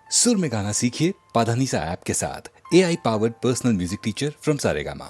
सुर में गाना सीखिए पाधानीसा ऐप के साथ। AI powered personal music teacher from Saregama.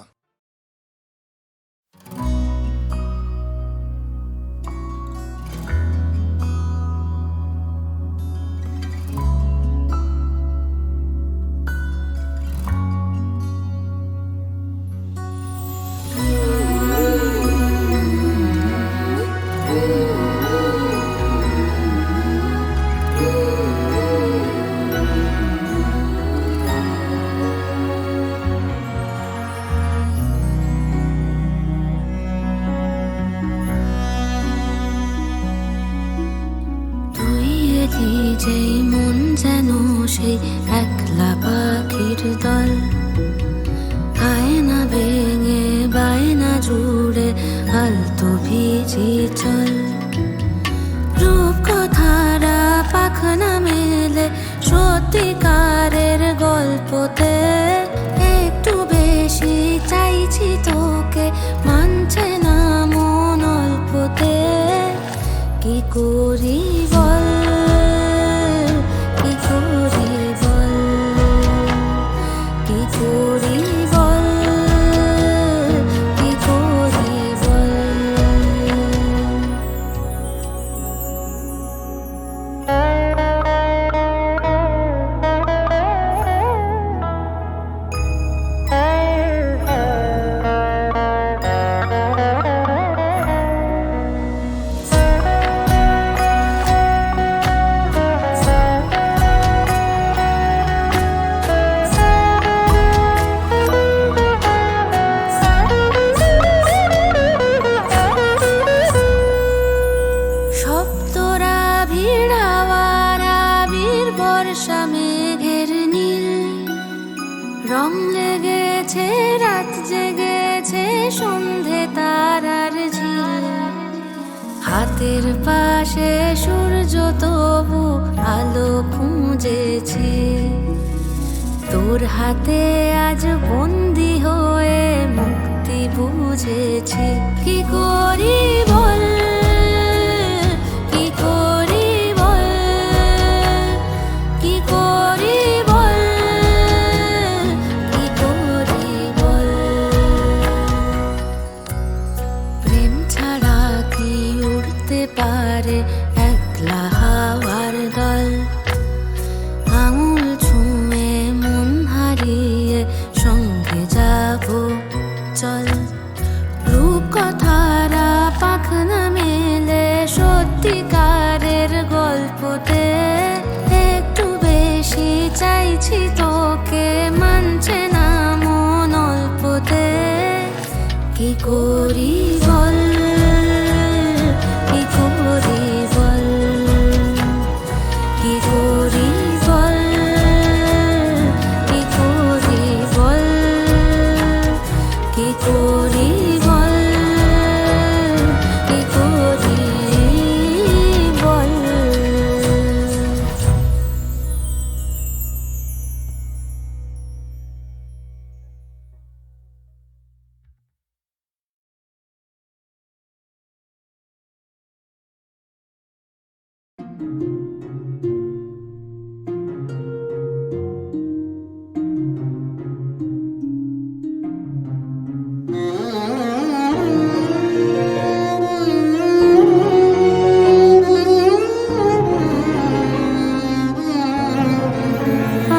যেই মন যেন সেই একলা পাখির দল, আয়না ভেঙে বায়না জুড়ে আলতো ভিজি চল। রূপ কথারা পাখনা মেলে সত্যিকারের গল্পতে, একটু বেশি চাইছি তোকে মানছে না মন অল্পতে। কি করি বল, রং লেগেছে রাত জেগেছে সন্ধে তারার ঝিল। হাতের পাশে সূর্য তবু আলো খুঁজেছি, তোর হাতে আজ বন্দি হয়ে মুক্তি বুঝেছি। কি করি বল, কি করি বল, কি করি বল, কি করি বল। প্রেম ছাড়া কি উড়তে পারে একলা হাওয়ার দল? আঙুল ছুঁয়ে মন হারিয়ে সঙ্গে যাব চল। রূপ কথারা পাখনা মেলে সত্যিকারের গল্পতে, একটু বেশি চাইছি তোকে মানছে না মন অল্পতে। কি করি বল, কি করি বল, কি করি বল, কি করি বল, কি করি বল, কি করি বল।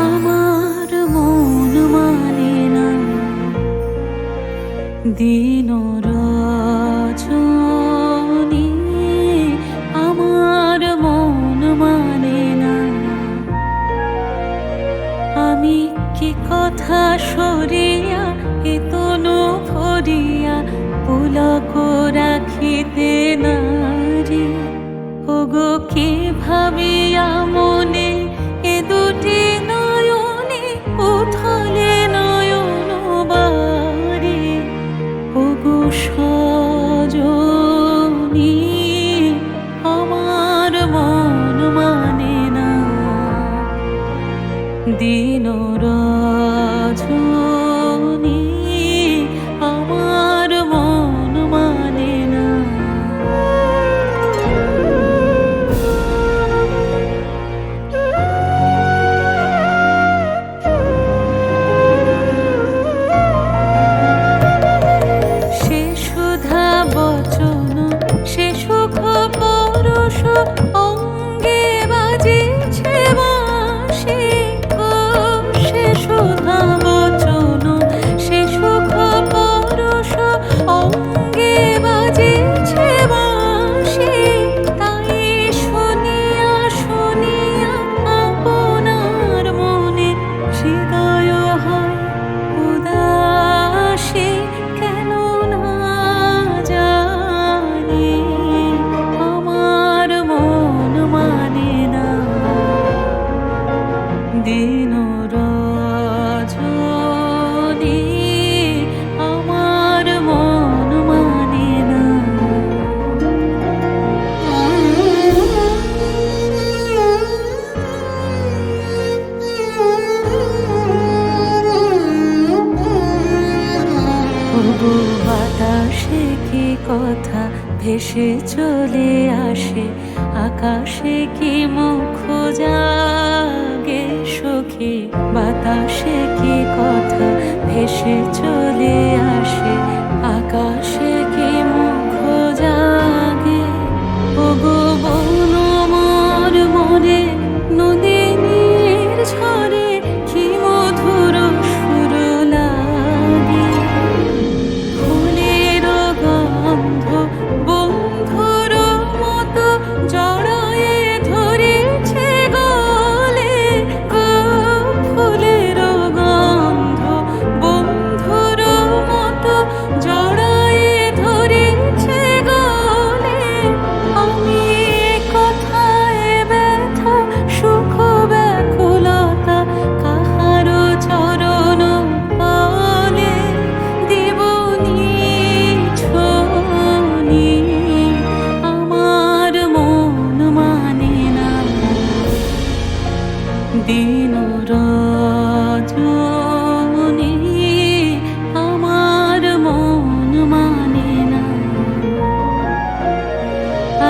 আমার মন মানে না দিন রজনী, আমার মন মানে না। আমি কি কথা সরিয়া এ তনু ভরিয়া পুলক রাখিতে নারী? ওগো কি ভাবিয়া মনে এ দুটি নয়নে উথলে নয়ন বাড়ি? ওগো সজনী, আমার মন মানে না দিন রজনী, আমার মন মানে না। দিন রজনী আমার মন মানে না। ওগো বাতাসে কি কথা ভেসে চলে আসে, আকাশে কি মুখ জাগে সখী। বাতাসে কি কথা ভেসে চলে আসে, আকাশে কি মুখ জাগে। ওগো বন আমার মনে নদীর ঝরে কি মধুর সুর লাগে। ফুলের গন্ধ বন্ধুর মতো জড়ায়ে ধরেছে গলে গো। ফুলের গন্ধ বন্ধুর মতো জড়ায়ে ধরেছে গলে। আমি কথায় ব্যথা সুখ ব্যাকুলতা কাহারো চরণ তলে দেবনি ছনি। আমার মন মানে না দিন রজনী আমার মন মানে না।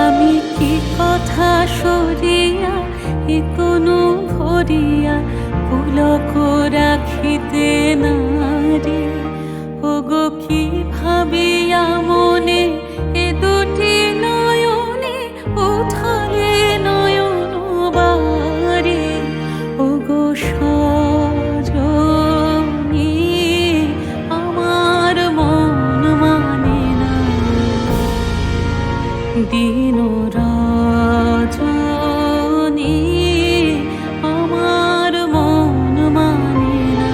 আমি কি কথা সরিয়া এ কোনো ভরিয়া পুলক রাখিতে নারি। ওগো কি ভাবিয়া মনে এ দুটি নয়নে উথলে নয়ন বারে। ওগো সজনী আমার মন মানে না দিন রজনী আমার মন মানে না।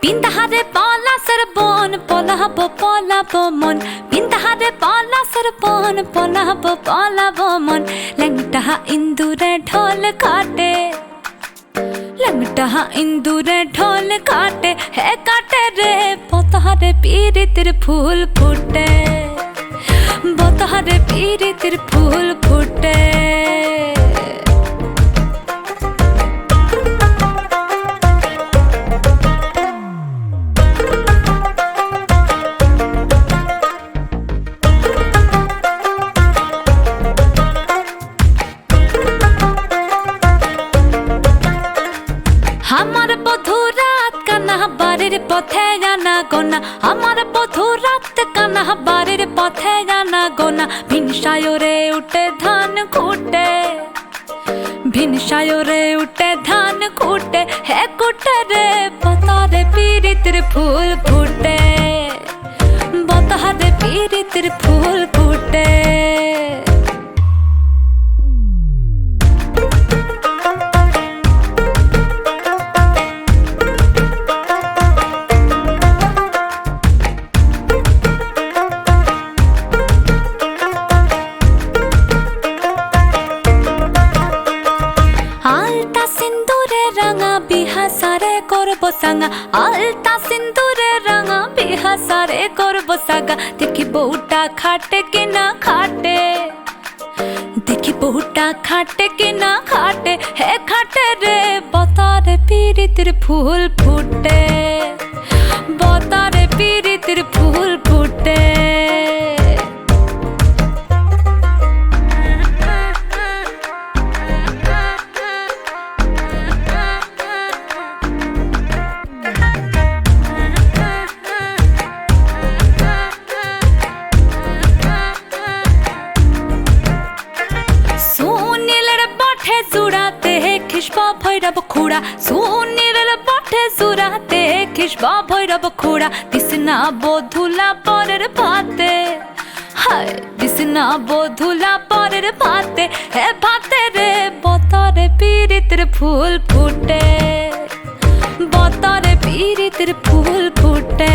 বিন্দাহারে পলাশের বন পলাবো পলাবো মন। বিন্দাহারে পলাশের বন পলাবো পলাবো মন। ল্যাংটা ইন্দুরে ঢোল কাটে, ল্যাংটা ইন্দুরে ঢোল কাটে হে কাটে রে। বতহারে পীড়িতের ফুল ফুটে, বতহারে পীড়িতের ফুল ফুটে। আমার বধূ রাত কানা বাড়ির পথে গানা গোনা। আমার বধূ রাত কানা বাড়ির পথে গানা গোনা। ভিনসায়রে উঠে ধান খুঁটে, ভিনসায়রে উঠে ধান খুঁটে হে কুটে রে। বতারে পীড়িতের ফুল ফুটে, বতারে পীড়িতের ফুল ফুটে। আলতা সিন্দুরে রাঙা বিহা সারে করবো সাঙ্গা। আলতা সিন্দুরে রাঙা বিহা সারে করবো সাঙ্গা। দেখি বউটা খাটে কিনা খাটে, দেখি বউটা খাটে কিনা খাটে হে খাটে রে। বতারে পীড়িতের ফুল ফুটে, বতারে পীড়িতের ফুল ফুটে। সুনীলের বাঠে জুড়া খিসবা ভৈরব খুড়া সুনিরের বটে জুরা দেখিসবা ভৈরব খুড়া দিসনা বধুলা পরের ভাতে হায় দিসনা বধুলা পরের ভাতে হে ভাতে রে বতরে পীড়িতের ফুল ফুটে বতরে পীড়িতের ফুল ফুটে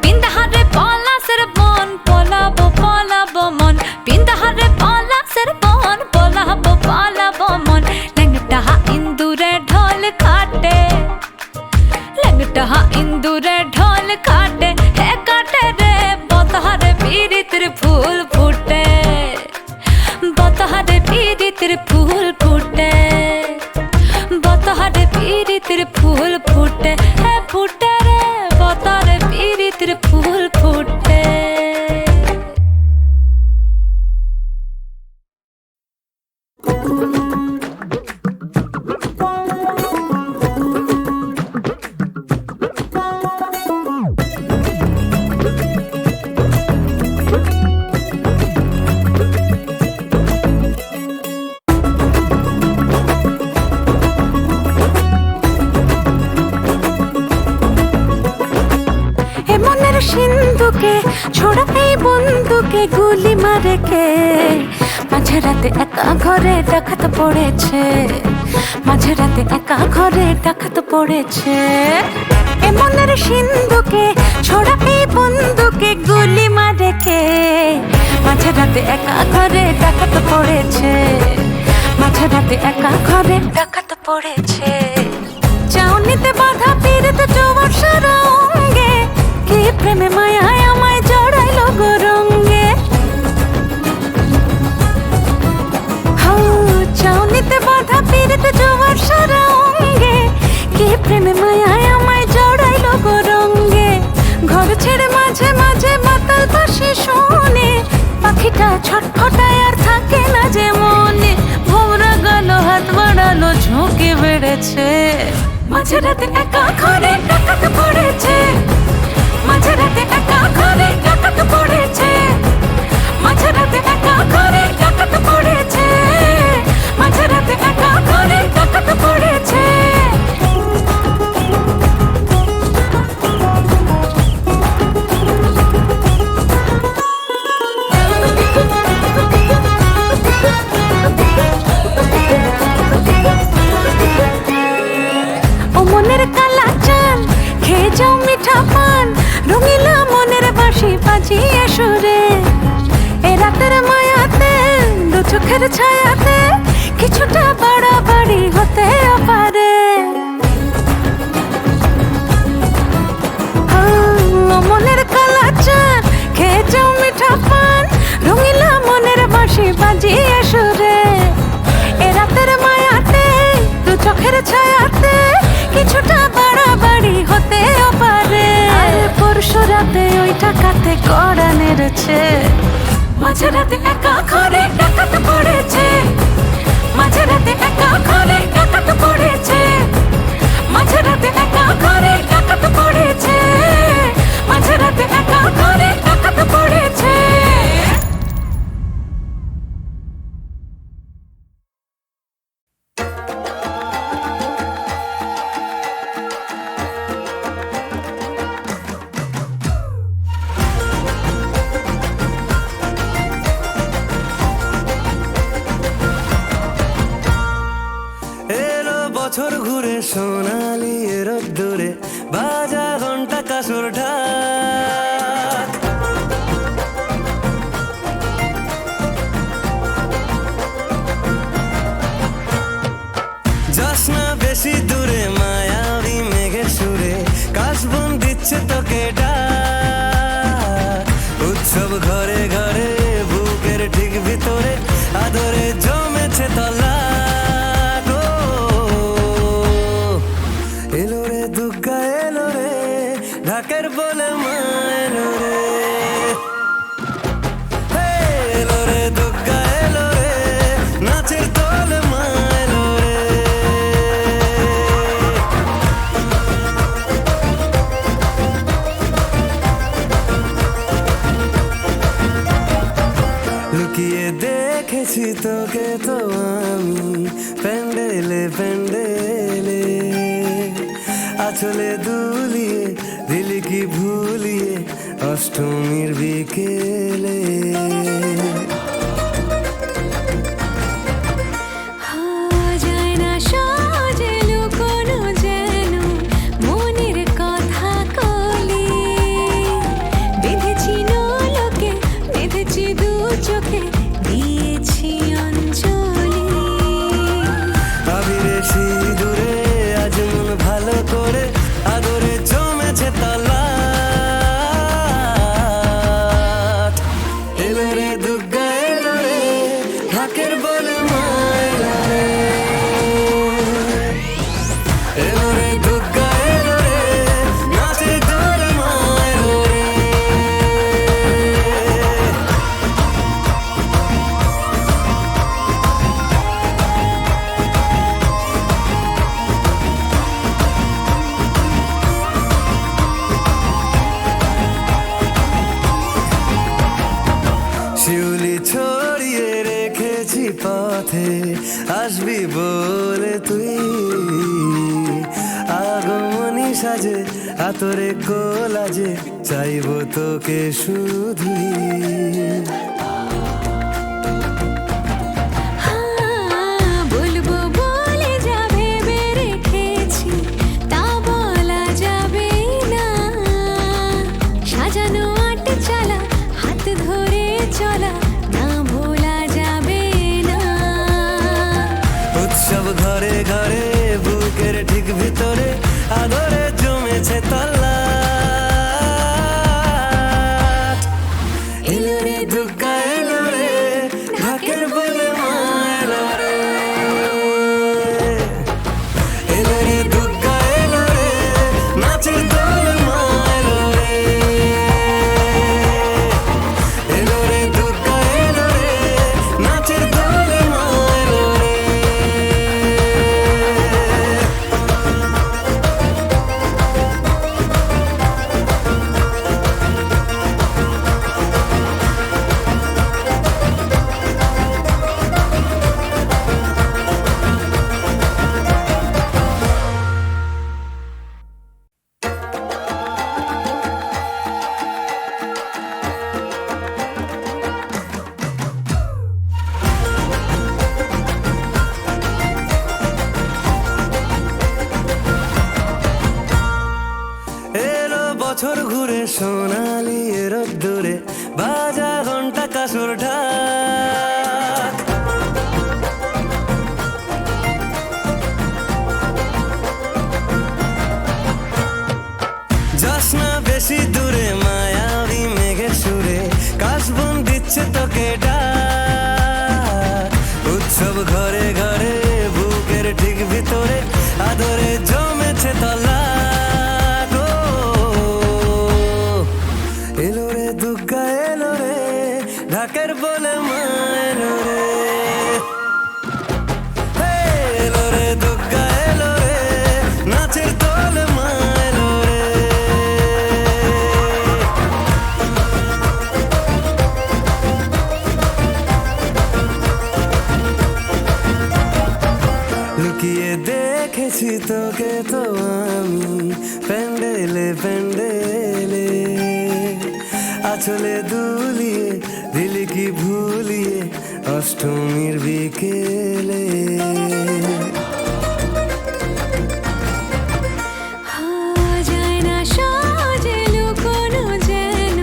পিন্দাহারে পলাশের বন পলাবো পলাবো মন পিন্দাহারে পলাশের বন পলাবো পলাবো মন ল্যাংটাহা ইন্দুরে ঢোল কাটে ল্যাংটাহা ইন্দুরে ঢোল কাটে হে কাটে রে বতহারে পীড়িতের ফুল ফুটে বতহারে পীড়িতের ফুল ফুটে বতহারে পীড়িতের ফুল ফুটে হে ফুটে রে বতহারে পীড়িতের ফুল ফুটে মনের সিন্ধুকে ছোড়া এই বন্ধুকে গুলি মারে কে মাঝে রাতে একা ঘরে ডাকাত পড়েছে মাঝে রাতে একা ঘরে ডাকাত পড়েছে এ মনের সিন্ধুকে ছোড়া এই বন্ধুকে গুলি মারে কে মাঝে রাতে একা ঘরে ডাকাত পড়েছে মাঝে রাতে একা ঘরে ডাকাত পড়েছে চাউনিতে বাধা পীড়িত জোয়ার সরঙ্গে কি প্রেমে মায়ায় আমায় জড়াইলো গো রঙ্গে চাউনিতে বাধা পীড়িত জোয়ার সরঙ্গে কি প্রেমে মায়ায় আমায় জড়াইলো গো রঙ্গে ঘর ছেড়ে মাঝে মাঝে মাতাল পাশে শোনে পাখিটা ছটফটায় আর থাকে না যে মনে ভোরা গেল হাত বাড়ালো ঝুঁকে বেড়েছে মাঝে রাতে একা ঘরে ডাকাত পড়েছে মাঝে রাতে একা ঘরে ডাকাত পড়েছে মাঝে রাতে একা ঘরে ডাকাত পড়েছে মাঝে রাতে একা ঘরে ডাকাত পড়েছে ও মনের কালা চান খেয়ে যাও মিঠা পান রঙিলা মনের বাঁশি বাজিয়ে সুরে এ রাতের মায়াতে দু চোখের ছায়াতে কিছুটা বাড়াবাড়ি হতে পারে ও মনের কালা চান খেয়ে যাও মিঠা পান রঙিলা মনের বাঁশি বাজিয়ে সুরে এ রাতের মায়াতে দু চোখের ছায়াতে কিছুটা বাড়াবাড়ি হতে পারে পরশু রাতে ওই টাকাতে কড়া নেড়েছে মাঝে রাতে একা ঘরে ডাকাত পড়েছে মাঝে রাতে একা ঘরে ডাকাত পড়েছে মাঝে রাতে একা ঘরে ডাকাত পড়েছে মাঝে রাতে একা ঘরে ডাকাত পড়েছে বছর ঘুরে সোনালি রোদ্দুরে বাজা ঘন্টা কাসুর ঢাক যাস না বেশি দূরে মায়াবী মেঘের সুরে কাশবন দিচ্ছে তোকে ডাক উৎসব ঘরে ঘরে বুকের ঠিক ভিতরে আদরে জমেছে তলা ঢাকের দেখেছি তোকে তো আমি প্যান্ডেলে প্যান্ডেলে, আঁচলে দুলিয়ে দিলি কি ভুলিয়ে অষ্টমীর বিকেলে। যায় না সহজে লুকোনো যেন মনের কথা কলি, বেঁধেছি নোলকে বেঁধেছি দু চোখে দিয়েছি অঞ্জলি। আবিরে সিঁদুরে আজ মন ভালো করে আদরে জমেছে তলাট। এলো রে দুর্গা এলো রে ঢাকের বলে মা এলো রে, এলো রে দুর্গা এলো রে নাচে দোলে মা এলো রে। শিউলি ছড়িয়ে রেখেছি পথে আসবি বলে তুই, আগমনী সাজে আতরে কোলাজে চাইবো তোকে শুধুই। বলবো বলে যা ভেবে রেখেছি তা বলা যাবে না, সাজানো আট চালা হাত ধরে চলা না ভোলা যাবে না। উৎসব ঘরে ঘরে বুকের ঠিক ভিতরে আদরে জমেছে তলা। এলো রে দুর্গা এলো রে ঢাকের বলে মা এলো রে, এলো রে দুর্গা এলো রে নাচের দোলে মা এলো রে, এলো রে দুর্গা এলো রে নাচের দোলে মা এলো রে। এলো বছর ঘুরে সোনালি রোদ্দুরে বাজা ঘন্টা কাসুর ঢাক। যাস না বেশি দূরে মায়াবী মেঘের সুরে কাশবন দিচ্ছে তোকে ডাক। উৎসব ঘরে ঘরে বুকের ঠিক ভিতরে আদরে জমেছে তলা। এলো রে দুর্গা এলো রে ঢাকের বলে মা এলো রে, হে, এলো রে দুর্গা এলো রে নাচের দোলে মা এলো রে। লুকিয়ে দেখেছি তোকে তো আমি প্যান্ডেলে প্যান্ডেলে, আঁচলে দুলিয়ে দিলি কি ভুলিয়ে অষ্টমীর বিকেলে। যায় না সহজে লুকোনো যেন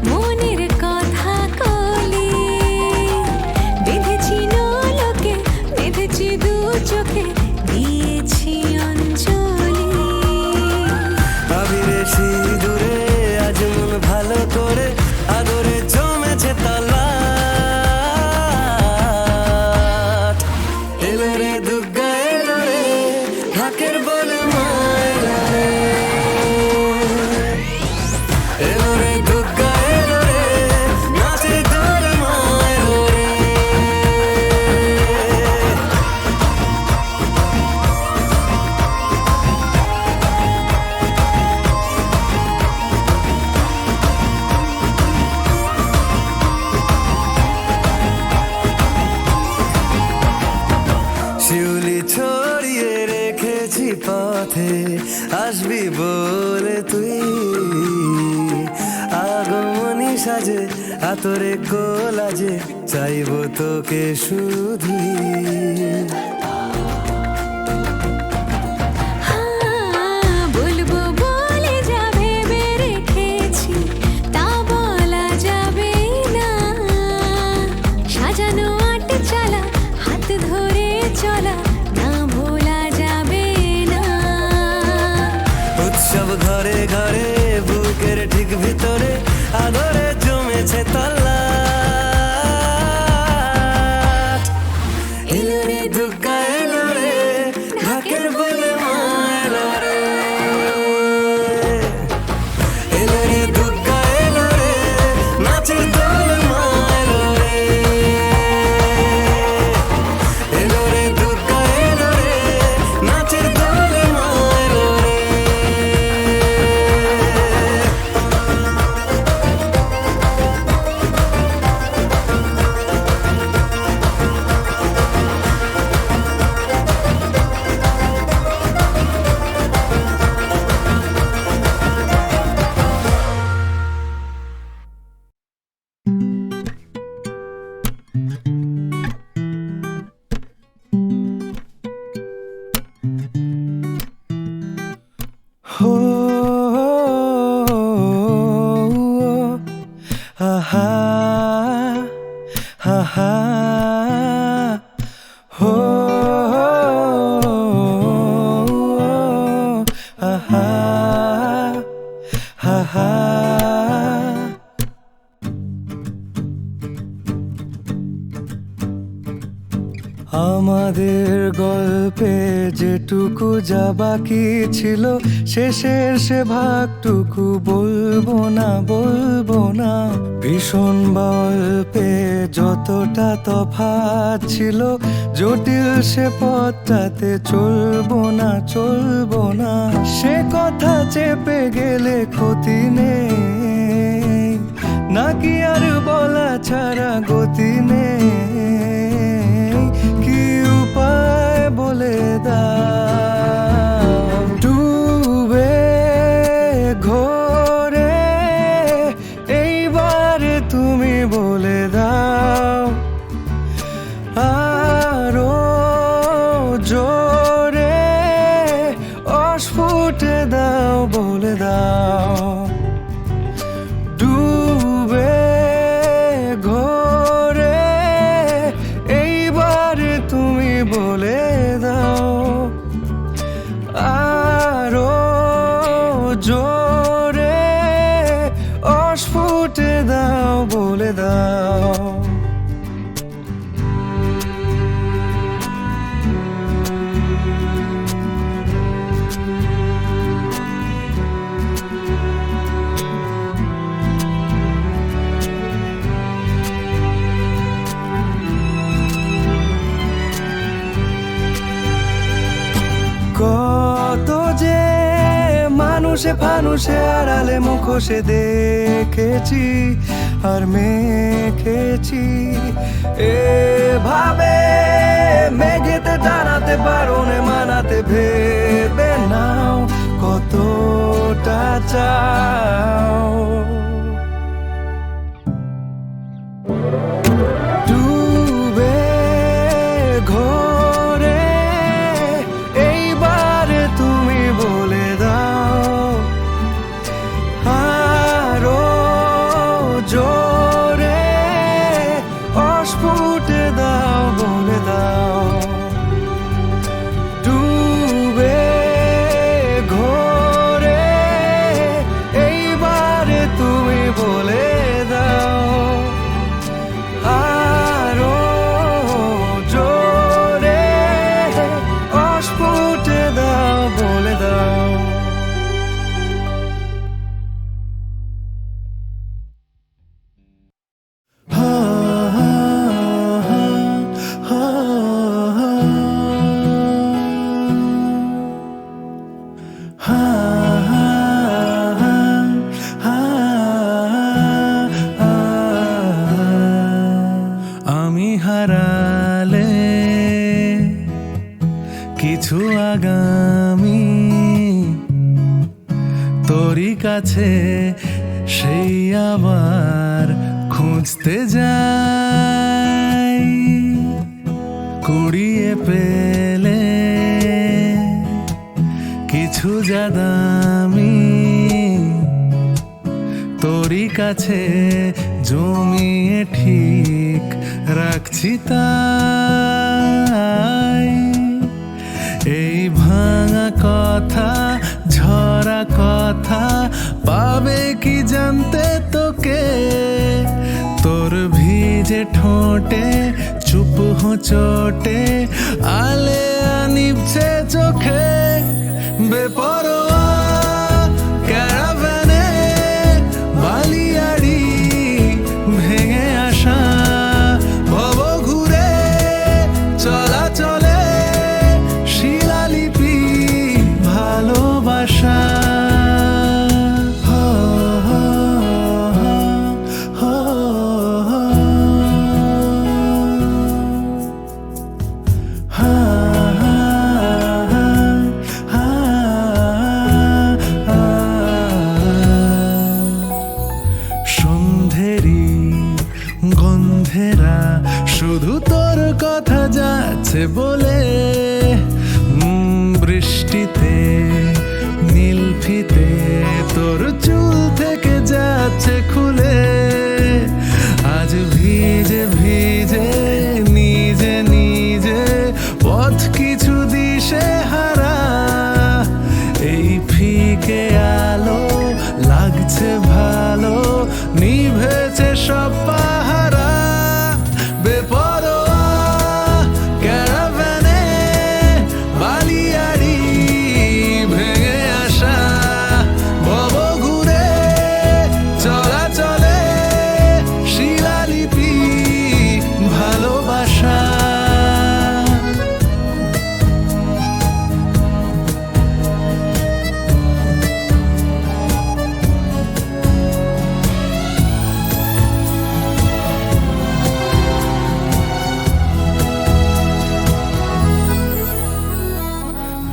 মনের কথা কলি, বেঁধেছি নোলকে বেঁধেছি দু চোখে দিয়েছি অঞ্জলি। আবিরে সিঁদুরে আজ মন ভালো করে আদরে জমেছে তলাট। এলো রে দুর্গা পথে আসবি বলে তুই আগমনী সাজে আতরে কোলাজে চাইবো তোকে শুধুই বলবো বলে যাবে রেখেছি তা বলা যাবে না সাজানো আট চালা হাত ধরে চলা না ভোলা যাবে না উৎসব ঘরে ঘরে বুকের ঠিক ভিতরে আদরে জমেছে তল্লাট এলো রে দুগ্গা এলো রে ঢাকের বলে মা এলো রে এলো রে দুগ্গা এলো রে নাচের দোলে মা এলো রে এলো রে দুগ্গা এলো রে নাচের দোলে মা এলো রে हो आहा हा हा हो आहा हा हा আমাদের গল্পে যেটুকু যা বাকি ছিল শেষের সে ভাগটুকু বলবো না ভীষণ গল্পে যতটা তফাৎ ছিল জটিল সে পথটাতে চলবো না সে কথা চেপে গেলে ক্ষতি নেই নাকি আর বলা ছাড়া গতি নেই কি উপায় বলে দাও ডুবে ঘোরে এইবারে তুমি বলে দাও আরো জোরে অস্ফুটে দাও বলে দাও ডুবে ঘোরে এইবার তুমি বলে দাও আরো জোরে অস্ফুটে দাও বলে দাও কত যে মানুষে ফানুষে আড়ালে মুখোশে দেখেছি আর মেখেছি এভাবে মেঘেতে দাঁড়াতে পারোনে মানাতে ভেবে নাও কতটা চাও ডুবে ঘোরে এইবার তুমি বলে দাও আরো জোরে অস্ফুটে দাও বলে দাও ডুবে ঘোরে এইবার তুমি বলে দাও আরো জোরে অস্ফুটে দাও বলে দাও হা হা হা হা হা আমি হারালে কিছু কিছু আগামী তোরই কাছে সেই আবার খুঁজতে যাই, কুড়িয়ে পেলে কিছু যা দামি তোরই কাছে জমিয়ে ঠিক রাখছি তাই। এই ভাঙা কথা ঝরা কথা পাবে কি জানতে তোকে, তোর ভিজে ঠোঁটে চুপ হোঁচটে আলে নিভছে চোখে। বেপরোয়া ক্যারাভ্যানে বালিয়াড়ি ভেঙে আসা ভব ঘুরে চলাচলে শিলালিপি ভালোবাসা। সন্ধেরি গন্ধেরা শুধু তোর কথা যাচ্ছে বলে, বৃষ্টিতে নীল ফিতে তোর চুল থেকে যাচ্ছে খুলে। আজ ভিজে ভিজে নিজে নিজে পথ কিছু দিশে হারা, এই ফিকে আলো লাগছে ভালো নিভেছে সব পাহারা। বেপরোয়া ক্যারাভ্যানে বালিয়াড়ি ভেঙে আসা ভব ঘুরে চলাচলে শিলালিপি ভালোবাসা।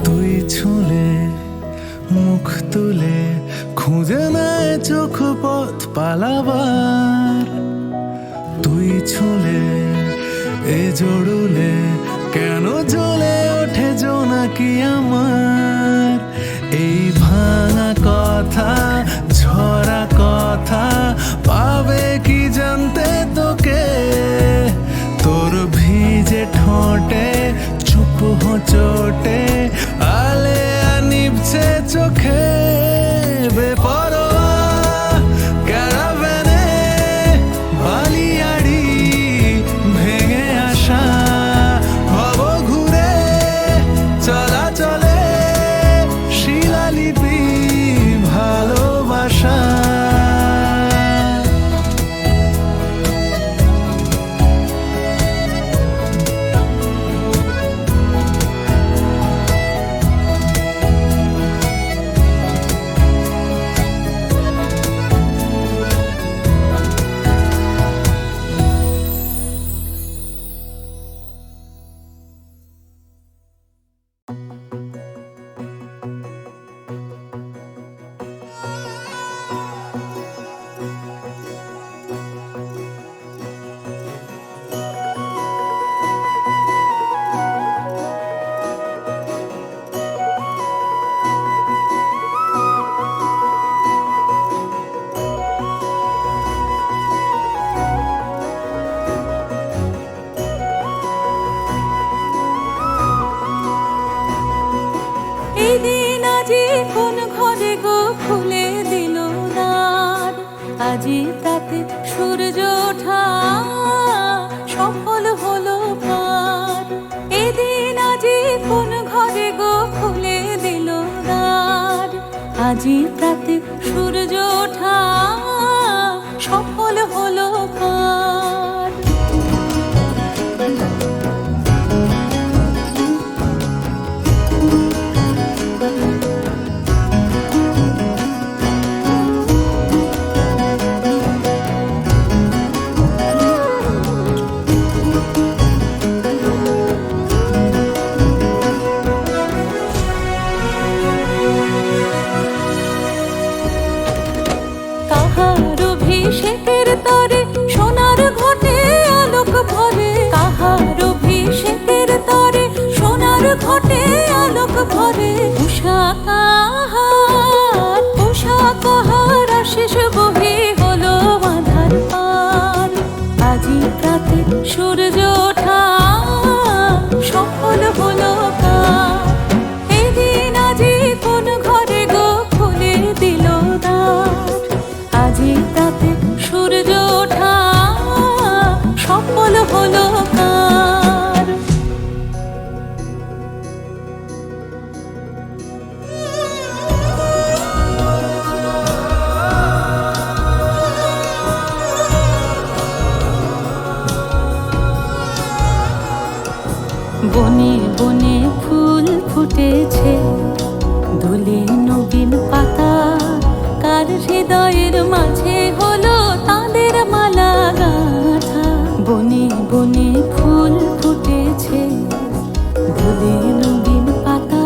তুই ছুলে মুখ তুলে খুঁজে নেয় চোখ পথ পালাবার, তুই ছুলে এ জড়ুলে কেন জ্বলে ওঠে জোনাকি আমার। এই ভাঙা কথা ঝরা কথা পাবে কি জানতে তোকে, তোর ভিজে ঠোঁটে চুপ হোঁচটে আলে নিভছে চোখে। বেপরোয়া ক্যারাভ্যানে বালিয়াড়ি ভেঙে আসা ভব ঘুরে চলাচলে শিলালিপি ভালোবাসা। এদিন আজি কোন ঘরে গো খুলে দিল দ্বার, আজি তাতে সূর্য ওঠা সফল হলো পার। এদিন আজি কোন ঘরে গো খুলে দিল দ্বার, আজি তাতে সূর্য ওঠা সফল হলো পার। বনে বনে ফুল ফুটেছে, দোলে নবীন পাতা, কার হৃদয়ের মাঝে হলো তাদের মালা গাঁথা। বনে বনে ফুল ফুটেছে, দোলে নবীন পাতা,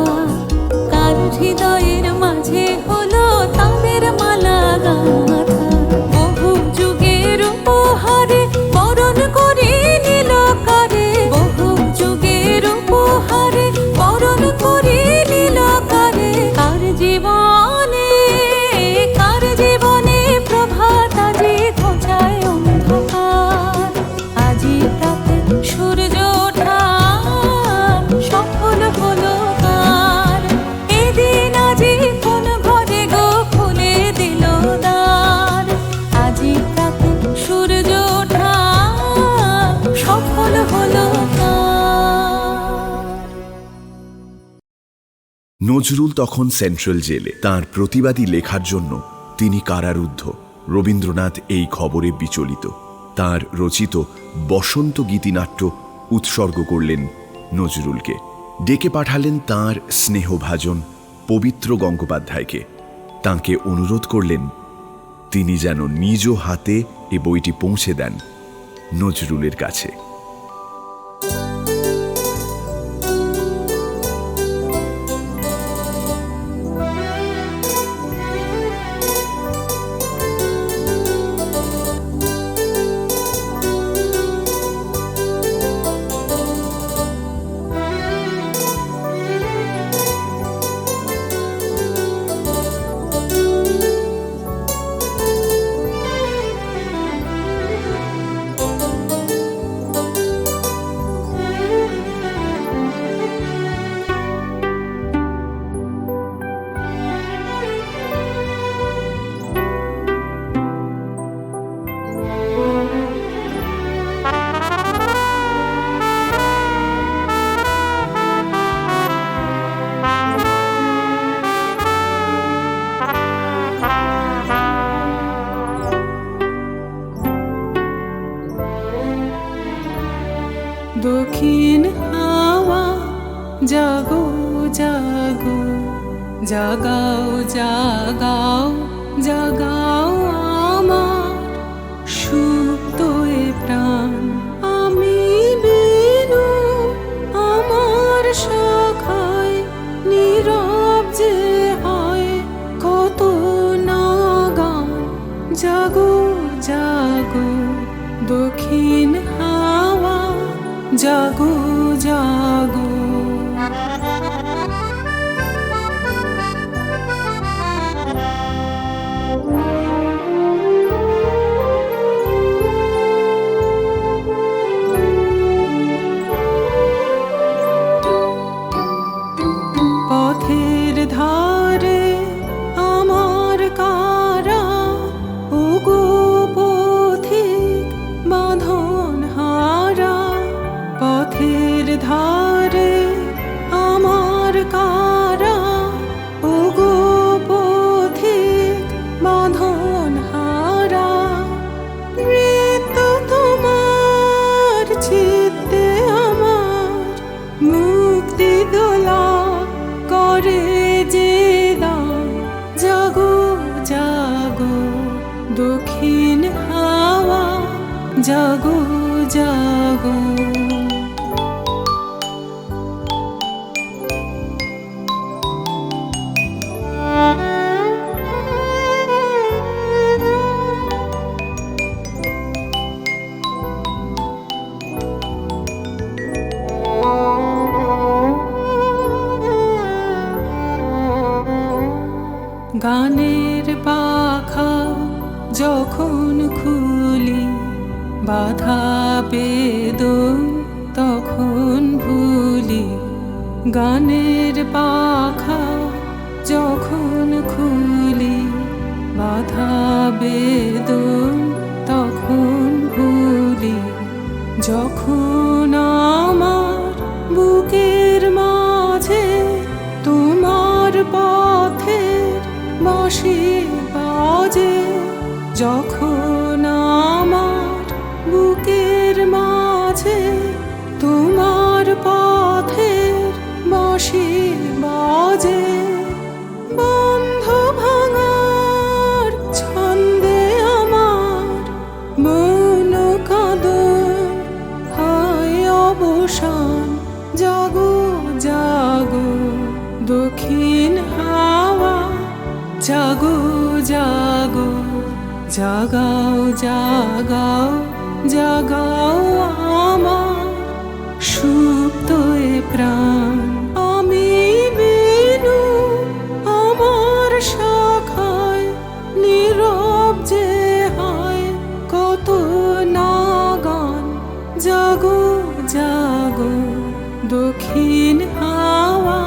কার হৃদয়ের মাঝে হলো তাদের মালা গাঁথা। বহু যুগের উপহারে বরণ করে নিল কারে, বহু যুগের উপহারে বরণ করে নিল কারে। কার জীবনে প্রভাত আজি ঘোচায় অন্ধকার, আজি প্রাতে সূর্য ওঠা সফল হলো কার। এদিন আজি কোন ঘরে গো খুলে দিল দ্বার, আজি প্রাতে সূর্য ওঠা সফল হলো কার। নজরুল তখন সেন্ট্রাল জেলে। তার প্রতিবাদী লেখার জন্য তিনি কারারুদ্ধ। রবীন্দ্রনাথ এই খবরে বিচলিত। তার রচিত বসন্ত গীতিনাট্য উৎসর্গ করলেন নজরুলকে। ডেকে পাঠালেন তাঁর স্নেহভাজন পবিত্র গঙ্গোপাধ্যায়কে। তাঁকে অনুরোধ করলেন তিনি যেন নিজ হাতে এ বইটি পৌঁছে দেন নজরুলের কাছে। দক্ষিণ হাওয়া জাগো জাগো, জাগাও জাগাও জাগাও আমার সুপ্ত এ প্রাণ। আমি বেনু আমার শাখায় নীরব যে হয় কত না গান। জাগো জাগো দক্ষিণ হাওয়া, জাগো জাগো। পথের ধারে আমার কারা, ওগো পথিক বাঁধন হারা। পথের ধারে আমার কারা, ওগো পথিক বাঁধন হারা। মৃত্যু তোমার চিত্তে আমার মুক্তি দোলা করে যে দান। জাগো জাগো দক্ষিণ হাওয়া, জাগো জাগো। গানের পাখা যখন খুলি, বাধা বেদন তখন ভুলি। গানের পাখা যখন খুলি, বাধা বেদন তখন ভুলি। যখন আমার বুকের মাঝে তোমার পথের বাঁশি বাজে, যখন আমার বুকের মাঝে তোমার পথ জাগো জাগো জাগাও জাগাও জাগাও আমার সুপ্ত এ প্রাণ। আমি বেনু আমার শাখায় নীরব যে হয় কত নাগান। জাগো জাগো দক্ষিণ হাওয়া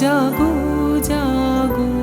জাগো জাগো।